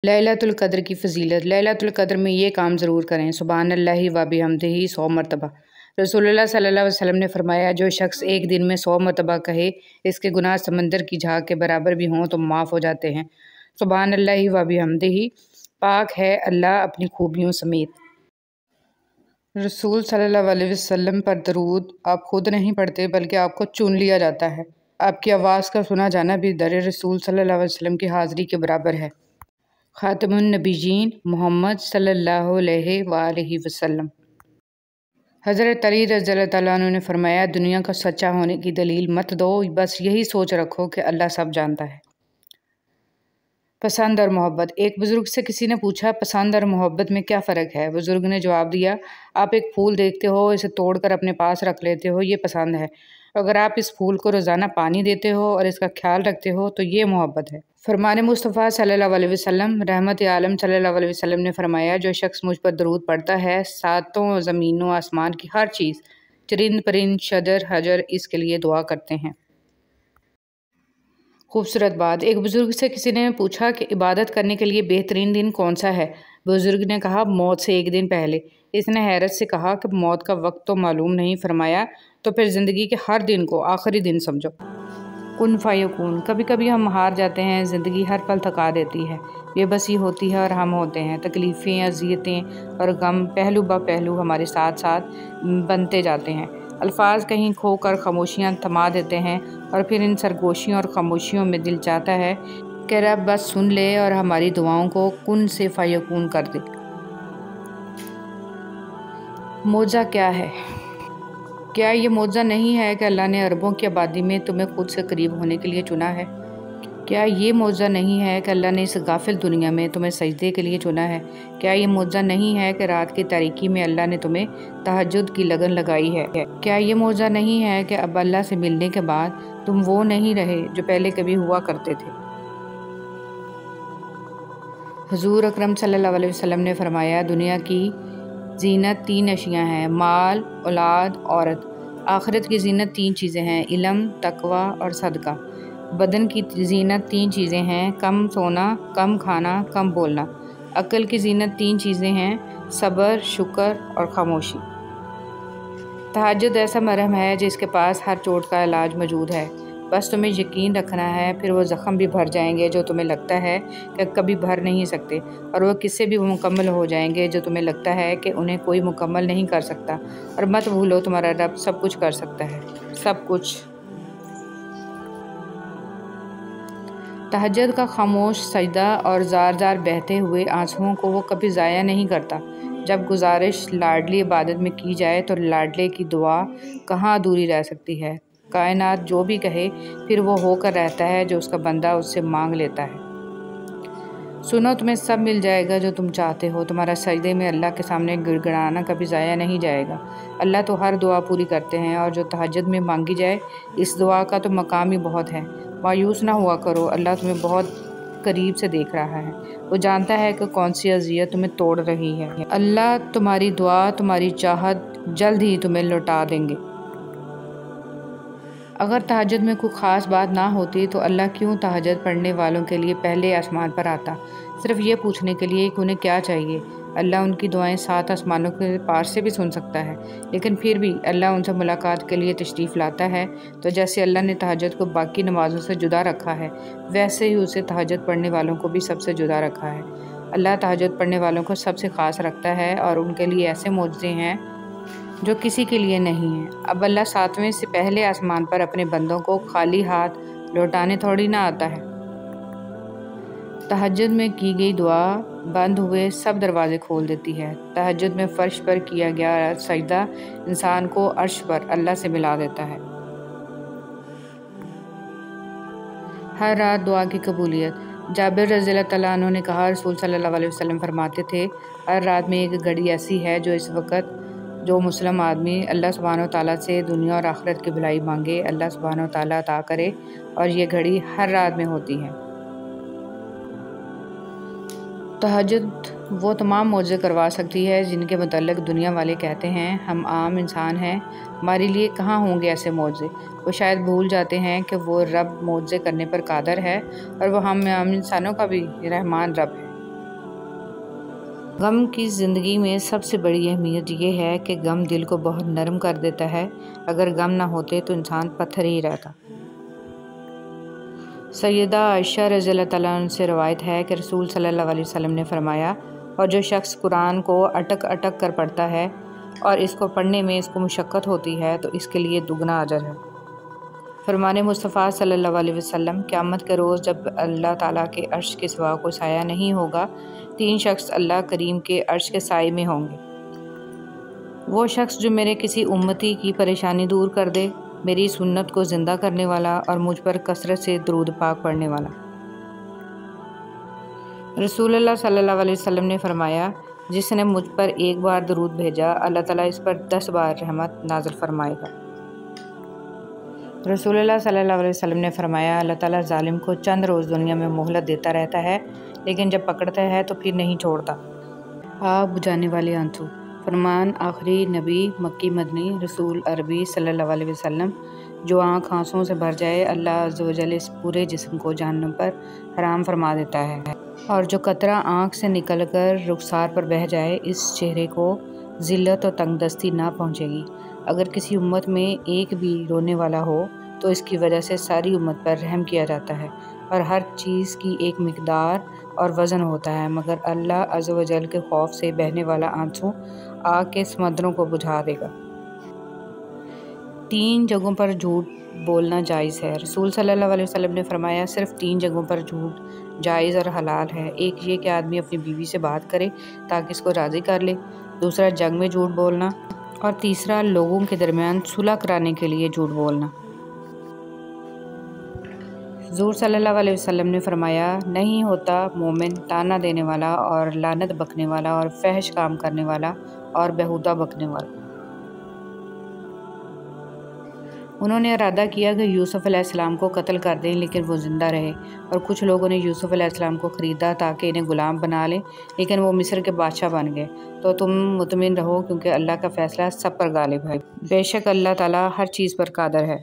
ليلۃ القدر کی فضیلت۔ ليلۃ القدر میں یہ کام ضرور کریں۔ سبحان اللہ و بحمدہ 100 مرتبہ۔ رسول اللہ صلی اللہ علیہ وسلم نے فرمایا، جو شخص ایک دن میں 100 مرتبہ کہے، اس کے گناہ سمندر کی جھاگ کے برابر بھی ہوں تو معاف ہو جاتے ہیں۔ سبحان اللہ و بحمدہ، پاک ہے اللہ اپنی خوبیوں سمیت۔ رسول صلی اللہ علیہ وسلم پر درود آپ خود نہیں پڑھتے بلکہ آپ کو چن لیا جاتا ہے۔ آپ کی آواز کا سنا جانا بھی در رسول صلی اللہ علیہ وسلم کی حاضری کے برابر ہے۔ خاتم النبیین محمد صلی اللہ علیہ وآلہ وسلم۔ حضرت علی رضی اللہ تعالیٰ عنہ نے فرمایا، دنیا کا سچا ہونے کی دلیل مت دو، بس یہی سوچ رکھو کہ اللہ سب جانتا ہے۔ پسند اور محبت۔ ایک بزرگ سے کسی نے پوچھا، پسند اور محبت میں کیا فرق ہے؟ بزرگ نے جواب دیا، آپ ایک پھول دیکھتے ہو، اسے توڑ کر اپنے پاس رکھ لیتے ہو، یہ پسند ہے۔ اگر آپ اس پھول کو روزانہ پانی دیتے ہو اور اس کا خیال رکھتے ہو تو یہ محبت ہے۔ فرمان مصطفیٰ صلی اللہ علیہ وسلم، رحمت عالم صلی اللہ علیہ وسلم نے فرمایا، جو شخص مجھ پر درود پڑھتا ہے، ساتوں زمین و آسمان کی ہر چیز، چرند پرند شجر حجر اس کے لیے دعا کرتے ہیں۔ خوبصورت بات۔ ایک بزرگ سے کسی نے پوچھا کہ عبادت کرنے کے لیے بہترین دن کون سا ہے؟ بزرگ نے کہا، موت سے ایک دن پہلے۔ اس نے حیرت سے کہا کہ موت کا وقت تو معلوم نہیں۔ فرمایا، تو پھر زندگی کے ہر دن کو آخری دن سمجھو۔ کن فیکون۔ کبھی کبھی ہم ہار جاتے ہیں، زندگی ہر پل تھکا دیتی ہے، بے بسی ہوتی ہے اور ہم ہوتے ہیں، تکلیفیں، اذیتیں اور غم پہلو بہ پہلو ہمارے ساتھ ساتھ بنتے جاتے ہیں۔ الفاظ کہیں کھو کر خاموشیاں تھما دیتے ہیں اور پھر ان سرگوشیوں اور خاموشیوں میں دل چاہتا ہے کہ رب بس سن لے اور ہماری دعاؤں کو کن سے فیکون کر دے۔ معجزہ کیا ہے؟ کیا یہ معجزہ نہیں ہے کہ اللہ نے اربوں کی آبادی میں تمہیں خود سے قریب ہونے کے لیے چنا ہے؟ کیا یہ معجزہ نہیں ہے کہ اللہ نے اس غافل دنیا میں تمہیں سجدے کے لیے چنا ہے؟ کیا یہ معجزہ نہیں ہے کہ رات کی تاریکی میں اللہ نے تمہیں تہجد کی لگن لگائی ہے؟ کیا یہ معجزہ نہیں ہے کہ اب اللہ سے ملنے کے بعد تم وہ نہیں رہے جو پہلے کبھی ہوا کرتے تھے؟ حضور اکرم صلی اللہ علیہ وسلم نے فرمایا، دنیا کی زینت 3 اشیاء ہیں، مال، اولاد، عورت۔ آخرت کی زینت 3 چیزیں ہیں، علم، تقوی اور صدقہ۔ بدن کی زینت 3 چیزیں ہیں، کم سونا، کم کھانا، کم بولنا۔ عقل کی زینت 3 چیزیں ہیں، صبر، شکر اور خاموشی۔ تہجد ایسا مرہم ہے جس کے پاس ہر چوٹ کا علاج موجود ہے، بس تمہیں یقین رکھنا ہے، پھر وہ زخم بھی بھر جائیں گے جو تمہیں لگتا ہے کہ کبھی بھر نہیں سکتے، اور وہ قصے بھی مکمل ہو جائیں گے جو تمہیں لگتا ہے کہ انہیں کوئی مکمل نہیں کر سکتا۔ اور مت بھولو، تمہارا رب سب کچھ کر سکتا ہے، سب کچھ۔ تہجد کا خاموش سجدہ اور زار زار بہتے ہوئے آنسوؤں کو وہ کبھی ضائع نہیں کرتا۔ جب گزارش لاڈلی عبادت میں کی جائے تو لاڈلے کی دعا کہاں ادھوری رہ سکتی ہے؟ کائنات جو بھی کہے پھر وہ ہو کر رہتا ہے جو اس کا بندہ اس سے مانگ لیتا ہے۔ سنو، تمہیں سب مل جائے گا جو تم چاہتے ہو۔ تمہارا سجدے میں اللہ کے سامنے گڑ گڑانا کبھی ضائع نہیں جائے گا۔ اللہ تو ہر دعا پوری کرتے ہیں، اور جو تہجد میں مانگی جائے اس دعا کا تو مقام ہی بہت ہے۔ مایوس نہ ہوا کرو، اللہ تمہیں بہت قریب سے دیکھ رہا ہے، وہ جانتا ہے کہ کون سی اذیت تمہیں توڑ رہی ہے۔ اللہ تمہاری دعا، تمہاری چاہت جلد ہی تمہیں لوٹا دیں گے۔ اگر تہجد میں کوئی خاص بات نہ ہوتی تو اللہ کیوں تہجد پڑھنے والوں کے لیے پہلے آسمان پر آتا، صرف یہ پوچھنے کے لیے کہ انہیں کیا چاہیے؟ اللہ ان کی دعائیں 7 آسمانوں کے پار سے بھی سن سکتا ہے، لیکن پھر بھی اللہ ان سے ملاقات کے لیے تشریف لاتا ہے۔ تو جیسے اللہ نے تہجد کو باقی نمازوں سے جدا رکھا ہے، ویسے ہی اسے تہجد پڑھنے والوں کو بھی سب سے جدا رکھا ہے۔ اللہ تہجد پڑھنے والوں کو سب سے خاص رکھتا ہے، اور ان کے لیے ایسے معجزے ہیں جو کسی کے لیے نہیں ہیں۔ اب اللہ 7ویں سے پہلے آسمان پر اپنے بندوں کو خالی ہاتھ لوٹانے تھوڑی نہ آتا ہے۔ تہجد میں کی گئی دعا بند ہوئے سب دروازے کھول دیتی ہے۔ تہجد میں فرش پر کیا گیا سجدہ انسان کو عرش پر اللہ سے ملا دیتا ہے۔ ہر رات دعا کی قبولیت۔ جابر رضی اللہ تعالیٰ عنہ نے کہا، رسول صلی اللہ علیہ وسلم فرماتے تھے، ہر رات میں ایک گھڑی ایسی ہے جو اس وقت جو مسلم آدمی اللہ سبحانہ وتعالیٰ سے دنیا اور آخرت کی بھلائی مانگے، اللہ سبحانہ وتعالیٰ عطا کرے، اور یہ گھڑی ہر رات میں ہوتی ہے۔ تہجد وہ تمام معجزے کروا سکتی ہے جن کے متعلق دنیا والے کہتے ہیں ہم عام انسان ہیں، ہمارے لیے کہاں ہوں گے ایسے معجزے۔ وہ شاید بھول جاتے ہیں کہ وہ رب معجزے کرنے پر قادر ہے، اور وہ ہم عام انسانوں کا بھی رحمان رب ہے۔ غم کی زندگی میں سب سے بڑی اہمیت یہ ہے کہ غم دل کو بہت نرم کر دیتا ہے۔ اگر غم نہ ہوتے تو انسان پتھر ہی رہتا۔ سیدہ عائشہ رضی اللہ تعالیٰ عنہ سے روایت ہے کہ رسول صلی اللہ علیہ وسلم نے فرمایا، اور جو شخص قرآن کو اٹک اٹک کر پڑھتا ہے اور اس کو پڑھنے میں اس کو مشقت ہوتی ہے تو اس کے لیے دگنا اجر ہے۔ فرمان مصطفیٰ صلی اللہ علیہ وسلم، قیامت کے روز جب اللہ تعالیٰ کے عرش کے سوا کوئی سایہ نہیں ہوگا، 3 شخص اللہ کریم کے عرش کے سائے میں ہوں گے۔ وہ شخص جو میرے کسی امتی کی پریشانی دور کر دے، میری سنت کو زندہ کرنے والا اور مجھ پر کثرت سے درود پاک پڑھنے والا۔ رسول اللہ صلی اللہ علیہ وسلم نے فرمایا، جس نے مجھ پر ایک بار درود بھیجا، اللہ تعالیٰ اس پر 10 بار رحمت نازل فرمائے گا۔ رسول اللہ صلی اللہ علیہ وسلم نے فرمایا، اللہ تعالیٰ ظالم کو چند روز دنیا میں مہلت دیتا رہتا ہے، لیکن جب پکڑتا ہے تو پھر نہیں چھوڑتا۔ آگ بجھانے والے آنسو۔ فرمان آخری نبی مکی مدنی رسول عربی صلی اللہ علیہ وسلم، جو آنکھ آنسوؤں سے بھر جائے، اللہ عز و جل اس پورے جسم کو جہنم پر حرام فرما دیتا ہے، اور جو قطرہ آنکھ سے نکل کر رخسار پر بہہ جائے، اس چہرے کو ذلت و تنگ دستی نہ پہنچے گی۔ اگر کسی امت میں ایک بھی رونے والا ہو تو اس کی وجہ سے ساری امت پر رحم کیا جاتا ہے، اور ہر چیز کی ایک مقدار اور وزن ہوتا ہے، مگر اللہ عز و جل کے خوف سے بہنے والا آنسو آگ کے سمندروں کو بجھا دے گا۔ 3 جگہوں پر جھوٹ بولنا جائز ہے۔ رسول صلی اللہ علیہ وسلم نے فرمایا، صرف 3 جگہوں پر جھوٹ جائز اور حلال ہے۔ ایک یہ کہ آدمی اپنی بیوی سے بات کرے تاکہ اس کو راضی کر لے، دوسرا جنگ میں جھوٹ بولنا، اور تیسرا لوگوں کے درمیان صلح کرانے کے لیے جھوٹ بولنا۔ حضور صلی اللہ علیہ وسلم نے فرمایا، نہیں ہوتا مومن طعنہ دینے والا اور لعنت بکنے والا اور فحش کام کرنے والا اور بیہودہ بکنے والا۔ انہوں نے ارادہ کیا کہ یوسف علیہ السلام کو قتل کر دیں، لیکن وہ زندہ رہے، اور کچھ لوگوں نے یوسف علیہ السلام کو خریدا تاکہ انہیں غلام بنا لیں، لیکن وہ مصر کے بادشاہ بن گئے۔ تو تم مطمئن رہو، کیونکہ اللہ کا فیصلہ سب پر غالب ہے، بے شک اللہ تعالیٰ ہر چیز پر قادر ہے۔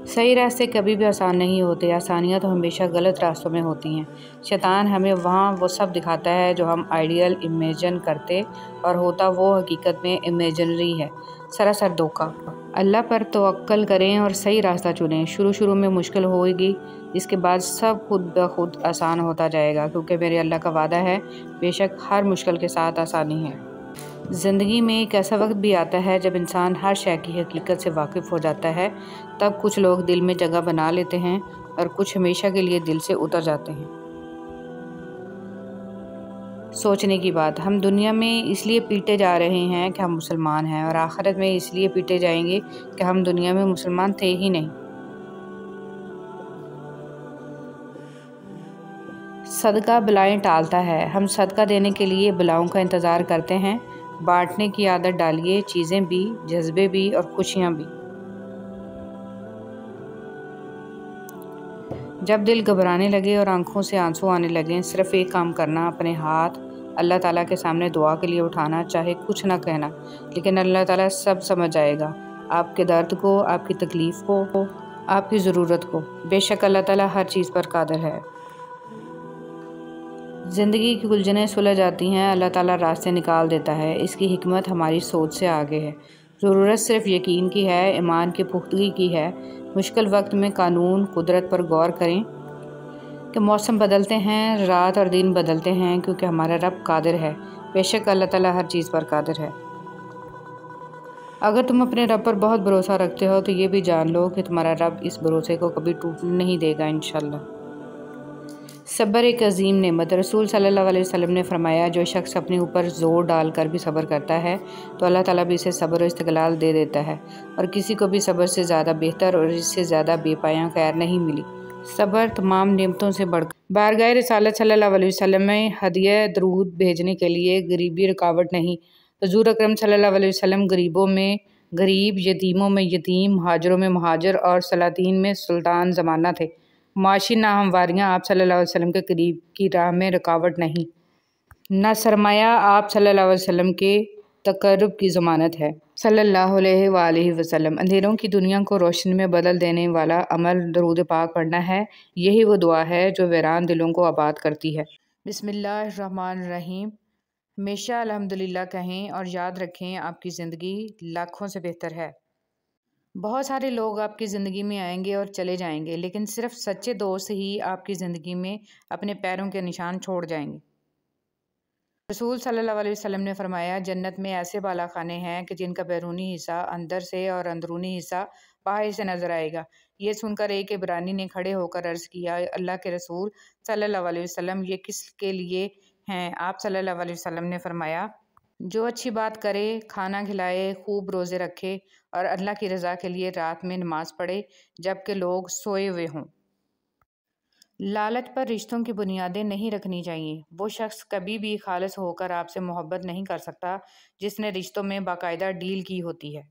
صحیح راستے کبھی بھی آسان نہیں ہوتے، آسانیاں تو ہمیشہ غلط راستوں میں ہوتی ہیں۔ شیطان ہمیں وہاں وہ سب دکھاتا ہے جو ہم آئیڈیل امیجن کرتے، اور ہوتا وہ حقیقت میں امیجنری ہے، سراسر دھوکہ۔ اللہ پر توکل کریں اور صحیح راستہ چنیں۔ شروع میں مشکل ہوگی، اس کے بعد سب خود بخود آسان ہوتا جائے گا، کیونکہ میرے اللہ کا وعدہ ہے، بے شک ہر مشکل کے ساتھ آسانی ہے۔ زندگی میں ایک ایسا وقت بھی آتا ہے جب انسان ہر شے کی حقیقت سے واقف ہو جاتا ہے، تب کچھ لوگ دل میں جگہ بنا لیتے ہیں اور کچھ ہمیشہ کے لیے دل سے اتر جاتے ہیں۔ سوچنے کی بات، ہم دنیا میں اس لیے پیٹے جا رہے ہیں کہ ہم مسلمان ہیں، اور آخرت میں اس لیے پیٹے جائیں گے کہ ہم دنیا میں مسلمان تھے ہی نہیں۔ صدقہ بلائیں ٹالتا ہے۔ ہم صدقہ دینے کے لیے بلاؤں کا انتظار کرتے ہیں۔ بانٹنے کی عادت ڈالیے، چیزیں بھی، جذبے بھی، اور خوشیاں بھی۔ جب دل گھبرانے لگے اور آنکھوں سے آنسو آنے لگیں، صرف ایک کام کرنا، اپنے ہاتھ اللہ تعالیٰ کے سامنے دعا کے لیے اٹھانا، چاہے کچھ نہ کہنا، لیکن اللہ تعالیٰ سب سمجھ جائے گا، آپ کے درد کو، آپ کی تکلیف کو، آپ کی ضرورت کو۔ بے شک اللہ تعالیٰ ہر چیز پر قادر ہے۔ زندگی کی الجھنیں سلجھ جاتی ہیں، اللہ تعالیٰ راستے نکال دیتا ہے، اس کی حکمت ہماری سوچ سے آگے ہے۔ ضرورت صرف یقین کی ہے، ایمان کی پختگی کی ہے۔ مشکل وقت میں قانون قدرت پر غور کریں کہ موسم بدلتے ہیں، رات اور دن بدلتے ہیں، کیونکہ ہمارا رب قادر ہے، بے شک اللہ تعالیٰ ہر چیز پر قادر ہے۔ اگر تم اپنے رب پر بہت بھروسہ رکھتے ہو تو یہ بھی جان لو کہ تمہارا رب اس بھروسے کو کبھی ٹوٹنے نہیں دے گا انشاءاللہ۔ صبر ایک عظیم نعمت۔ رسول صلی اللہ علیہ وسلم نے فرمایا، جو شخص اپنے اوپر زور ڈال کر بھی صبر کرتا ہے تو اللہ تعالیٰ بھی اسے صبر و استقلال دے دیتا ہے، اور کسی کو بھی صبر سے زیادہ بہتر اور اس سے زیادہ بے پایاں خیر نہیں ملی۔ صبر تمام نعمتوں سے بڑھ کر بارگاہ رسالت صلی اللہ علیہ وسلم میں ہدیہ درود بھیجنے کے لیے غریبی رکاوٹ نہیں۔ حضور اکرم صلی اللہ علیہ وسلم غریبوں میں غریب، یتیموں میں یتیم، مہاجروں میں مہاجر اور سلاطین میں سلطان زمانہ تھے۔ معاشی ناہمواریاں آپ صلی اللہ علیہ وسلم کے قریب کی راہ میں رکاوٹ نہیں، نہ سرمایہ آپ صلی اللہ علیہ وسلم کے تقرب کی ضمانت ہے۔ صلی اللہ علیہ وآلہ وسلم۔ اندھیروں کی دنیا کو روشنی میں بدل دینے والا عمل درود پاک پڑھنا ہے۔ یہی وہ دعا ہے جو ویران دلوں کو آباد کرتی ہے۔ بسم اللہ الرحمن الرحیم۔ ہمیشہ الحمدللہ کہیں اور یاد رکھیں آپ کی زندگی لاکھوں سے بہتر ہے۔ بہت سارے لوگ آپ کی زندگی میں آئیں گے اور چلے جائیں گے، لیکن صرف سچے دوست ہی آپ کی زندگی میں اپنے پیروں کے نشان چھوڑ جائیں گے۔ رسول صلی اللہ علیہ وسلم نے فرمایا، جنت میں ایسے بالا خانے ہیں کہ جن کا بیرونی حصہ اندر سے اور اندرونی حصہ باہر سے نظر آئے گا۔ یہ سن کر ایک عبرانی نے کھڑے ہو کر عرض کیا، اللہ کے رسول صلی اللہ علیہ وسلم، یہ کس کے لیے ہیں؟ آپ صلی اللہ علیہ وسلم نے فرمایا، جو اچھی بات کرے، کھانا کھلائے، خوب روزے رکھے اور اللہ کی رضا کے لیے رات میں نماز پڑھے جبکہ لوگ سوئے ہوئے ہوں۔ لالچ پر رشتوں کی بنیادیں نہیں رکھنی چاہیے۔ وہ شخص کبھی بھی خالص ہو کر آپ سے محبت نہیں کر سکتا جس نے رشتوں میں باقاعدہ ڈیل کی ہوتی ہے۔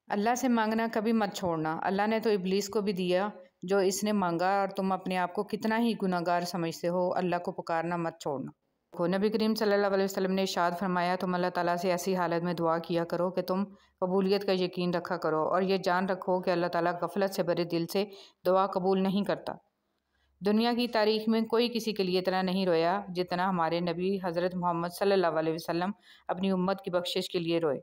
اللہ سے مانگنا کبھی مت چھوڑنا۔ اللہ نے تو ابلیس کو بھی دیا جو اس نے مانگا، اور تم اپنے آپ کو کتنا ہی گناہگار سمجھتے ہو، اللہ کو پکارنا مت چھوڑنا۔ نبی کریم صلی اللہ علیہ وسلم نے ارشاد فرمایا، تم اللہ تعالیٰ سے ایسی حالت میں دعا کیا کرو کہ تم قبولیت کا یقین رکھا کرو، اور یہ جان رکھو کہ اللہ تعالیٰ غفلت سے بھرے دل سے دعا قبول نہیں کرتا۔ دنیا کی تاریخ میں کوئی کسی کے لیے اتنا نہیں رویا جتنا ہمارے نبی حضرت محمد صلی اللہ علیہ وسلم اپنی امت کی بخشش کے لیے روئے۔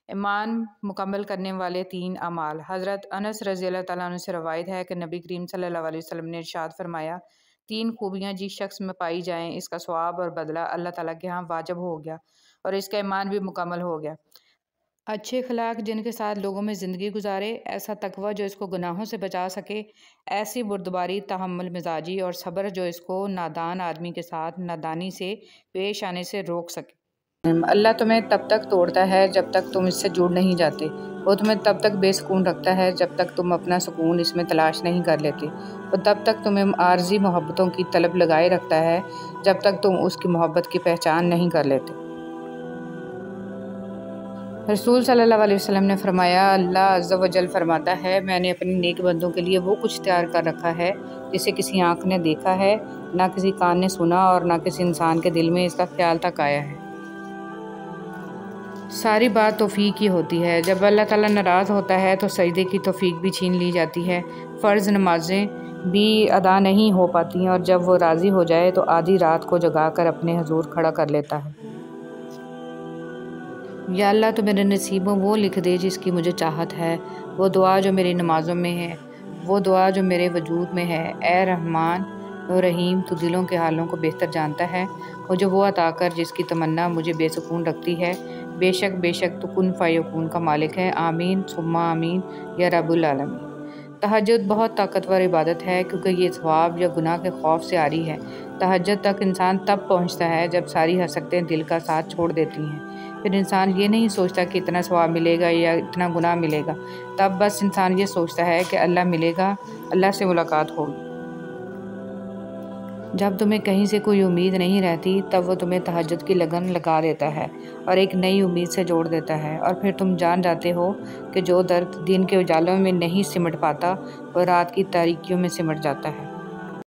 ایمان مکمل کرنے والے 3 اعمال۔ حضرت انس رضی اللہ تعالیٰ عنہ سے روایت ہے کہ نبی کریم صلی اللہ علیہ وسلم نے ارشاد فرمایا، 3 خوبیاں جس شخص میں پائی جائیں، اس کا ثواب اور بدلہ اللہ تعالیٰ کے ہاں واجب ہو گیا اور اس کا ایمان بھی مکمل ہو گیا۔ اچھے اخلاق جن کے ساتھ لوگوں میں زندگی گزارے، ایسا تقوی جو اس کو گناہوں سے بچا سکے، ایسی بردباری، تحمل مزاجی اور صبر جو اس کو نادان آدمی کے ساتھ نادانی سے پیش آنے سے روک سکے۔ اللہ تمہیں تب تک توڑتا ہے جب تک تم اس سے جڑ نہیں جاتے۔ وہ تمہیں تب تک بے سکون رکھتا ہے جب تک تم اپنا سکون اس میں تلاش نہیں کر لیتے۔ وہ تب تک تمہیں عارضی محبتوں کی طلب لگائے رکھتا ہے جب تک تم اس کی محبت کی پہچان نہیں کر لیتے۔ رسول صلی اللہ علیہ وسلم نے فرمایا، اللہ عز و جل فرماتا ہے، میں نے اپنے نیک بندوں کے لیے وہ کچھ تیار کر رکھا ہے جسے کسی آنکھ نے دیکھا ہے، نہ کسی کان نے سنا اور نہ کسی انسان کے دل میں اس کا خیال تک آیا ہے۔ ساری بات توفیق کی ہوتی ہے۔ جب اللہ تعالیٰ ناراض ہوتا ہے تو سجدے کی توفیق بھی چھین لی جاتی ہے، فرض نمازیں بھی ادا نہیں ہو پاتی ہیں، اور جب وہ راضی ہو جائے تو آدھی رات کو جگا کر اپنے حضور کھڑا کر لیتا ہے۔ یا اللہ تو میرے نصیبوں وہ لکھ دے جس کی مجھے چاہت ہے، وہ دعا جو میری نمازوں میں ہے، وہ دعا جو میرے وجود میں ہے۔ اے رحمان و رحیم، تو دلوں کے حالوں کو بہتر جانتا ہے، مجھے وہ عطا کر جس کی تمنا مجھے بے سکون رکھتی ہے۔ بے شک تو کن فیکون کا مالک ہے۔ آمین ثم آمین یا رب العالمین۔ تہجد بہت طاقتور عبادت ہے کیونکہ یہ ثواب یا گناہ کے خوف سے عاری ہے۔ تہجد تک انسان تب پہنچتا ہے جب ساری حسرتیں دل کا ساتھ چھوڑ دیتی ہیں۔ پھر انسان یہ نہیں سوچتا کہ اتنا ثواب ملے گا یا اتنا گناہ ملے گا، تب بس انسان یہ سوچتا ہے کہ اللہ ملے گا، اللہ سے ملاقات ہوگی۔ جب تمہیں کہیں سے کوئی امید نہیں رہتی تب وہ تمہیں تہجد کی لگن لگا دیتا ہے اور ایک نئی امید سے جوڑ دیتا ہے، اور پھر تم جان جاتے ہو کہ جو درد دن کے اجالوں میں نہیں سمٹ پاتا وہ رات کی تاریکیوں میں سمٹ جاتا ہے۔